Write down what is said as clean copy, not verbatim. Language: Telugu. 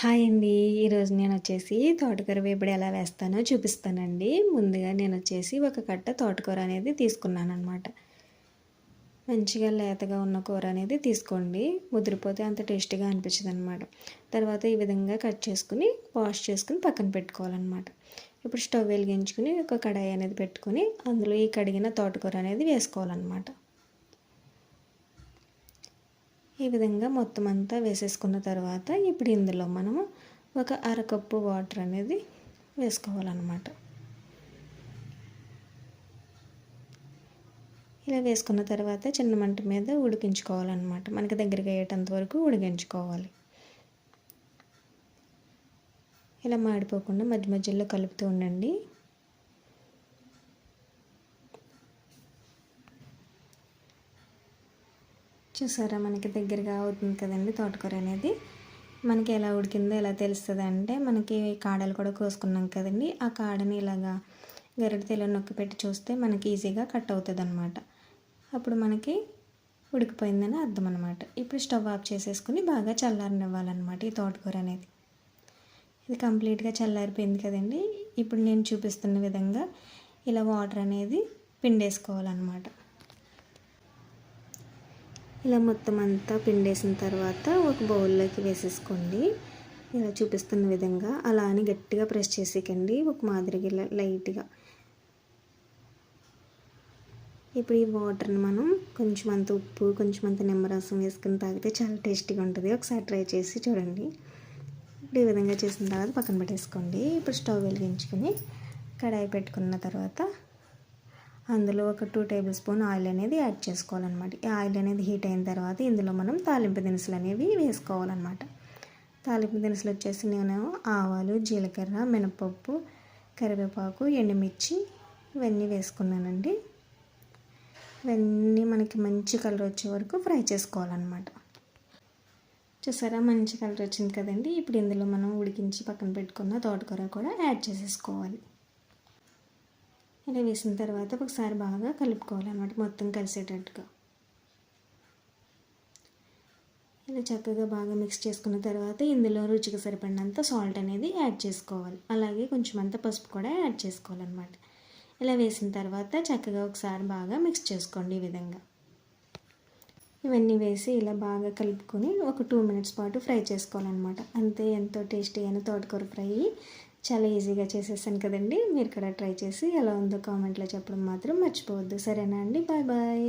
హాయ్ అండి. ఈరోజు నేనొచ్చేసి తోటకూర వేపుడు ఎలా వేస్తానో చూపిస్తానండి. ముందుగా నేనొచ్చేసి ఒక కట్ట తోటకూర అనేది తీసుకున్నాననమాట. మంచిగా లేతగా ఉన్న కూర అనేది తీసుకోండి. ముదిరిపోతే అంత టేస్టీగా అనిపించదనమాట. తర్వాత ఈ విధంగా కట్ చేసుకుని, వాష్ చేసుకుని పక్కన పెట్టుకోవాలన్నమాట. ఇప్పుడు స్టవ్ వెలిగించుకుని ఒక కడాయి అనేది పెట్టుకుని అందులో ఈ కడిగిన తోటకూర అనేది వేసుకోవాలన్నమాట. ఈ విధంగా మొత్తం అంతా వేసేసుకున్న తర్వాత ఇప్పుడు ఇందులో మనము ఒక అరకప్పు వాటర్ అనేది వేసుకోవాలన్నమాట. ఇలా వేసుకున్న తర్వాత చిన్న మంట మీద ఉడికించుకోవాలన్నమాట. మనకి దగ్గరికి అయ్యేటంత వరకు ఉడికించుకోవాలి. ఇలా మాడిపోకుండా మధ్య మధ్యలో కలుపుతూ ఉండండి. చూసారా, మనకి దగ్గరగా అవుతుంది కదండి తోటకూర అనేది. మనకి ఎలా ఉడికిందో ఎలా తెలుస్తుంది అంటే, మనకి కాడలు కూడా కోసుకున్నాం కదండి, ఆ కాడని ఇలాగా గరిటెతో ఇలా నొక్కి పెట్టి చూస్తే మనకి ఈజీగా కట్ అవుతుంది అనమాట. అప్పుడు మనకి ఉడికిపోయిందని అర్థం అనమాట. ఇప్పుడు స్టవ్ ఆఫ్ చేసేసుకుని బాగా చల్లారనివ్వాలన్నమాట ఈ తోటకూర అనేది. ఇది కంప్లీట్గా చల్లారిపోయింది కదండి. ఇప్పుడు నేను చూపిస్తున్న విధంగా ఇలా వాటర్ అనేది పిండేసుకోవాలన్నమాట. ఇలా మొత్తం అంతా పిండేసిన తర్వాత ఒక బౌల్లోకి వేసేసుకోండి. ఇలా చూపిస్తున్న విధంగా అలా అని గట్టిగా ప్రెస్ చేసేకండి, ఒక మాదిరిగా ఇలా లైట్గా. ఇప్పుడు ఈ వాటర్ని మనం కొంచెం అంత ఉప్పు, కొంచెం అంత నిమ్మరసం వేసుకుని తాగితే చాలా టేస్టీగా ఉంటుంది. ఒకసారి ట్రై చేసి చూడండి. ఇప్పుడు ఈ విధంగా చేసిన తర్వాత పక్కన పెట్టేసుకోండి. ఇప్పుడు స్టవ్ వెలిగించుకొని కడాయి పెట్టుకున్న తర్వాత అందులో ఒక 2 టేబుల్ స్పూన్ ఆయిల్ అనేది యాడ్ చేసుకోవాలన్నమాట. ఈ ఆయిల్ అనేది హీట్ అయిన తర్వాత ఇందులో మనం తాలింపు దినుసులు అనేవి వేసుకోవాలన్నమాట. తాలింపు దినుసులు వచ్చేసి నేను ఆవాలు, జీలకర్ర, మినపప్పు, కరివేపాకు, ఎండుమిర్చి ఇవన్నీ వేసుకున్నానండి. ఇవన్నీ మనకి మంచి కలర్ వచ్చే వరకు ఫ్రై చేసుకోవాలన్నమాట. చూసారా, మంచి కలర్ వచ్చింది కదండి. ఇప్పుడు ఇందులో మనం ఉడికించి పక్కన పెట్టుకున్న తోటకూర కూడా యాడ్ చేసేసుకోవాలి. ఇలా వేసిన తర్వాత ఒకసారి బాగా కలుపుకోవాలన్నమాట, మొత్తం కలిసేటట్టుగా. ఇలా చక్కగా బాగా మిక్స్ చేసుకున్న తర్వాత ఇందులో రుచికి సరిపడినంత సాల్ట్ అనేది యాడ్ చేసుకోవాలి. అలాగే కొంచెం అంత పసుపు కూడా యాడ్ చేసుకోవాలన్నమాట. ఇలా వేసిన తర్వాత చక్కగా ఒకసారి బాగా మిక్స్ చేసుకోండి. ఈ విధంగా ఇవన్నీ వేసి ఇలా బాగా కలుపుకొని ఒక 2 మినిట్స్ పాటు ఫ్రై చేసుకోవాలన్నమాట. అంతే, ఎంతో టేస్టీ అయిన తోటకూర ఫ్రై చాలా ఈజీగా చేసేసాను కదండి. మీరు కూడా ట్రై చేసి ఎలా ఉందో కామెంట్లో చెప్పడం మాత్రం మర్చిపోవద్దు. సరేనా అండి, బాయ్ బాయ్.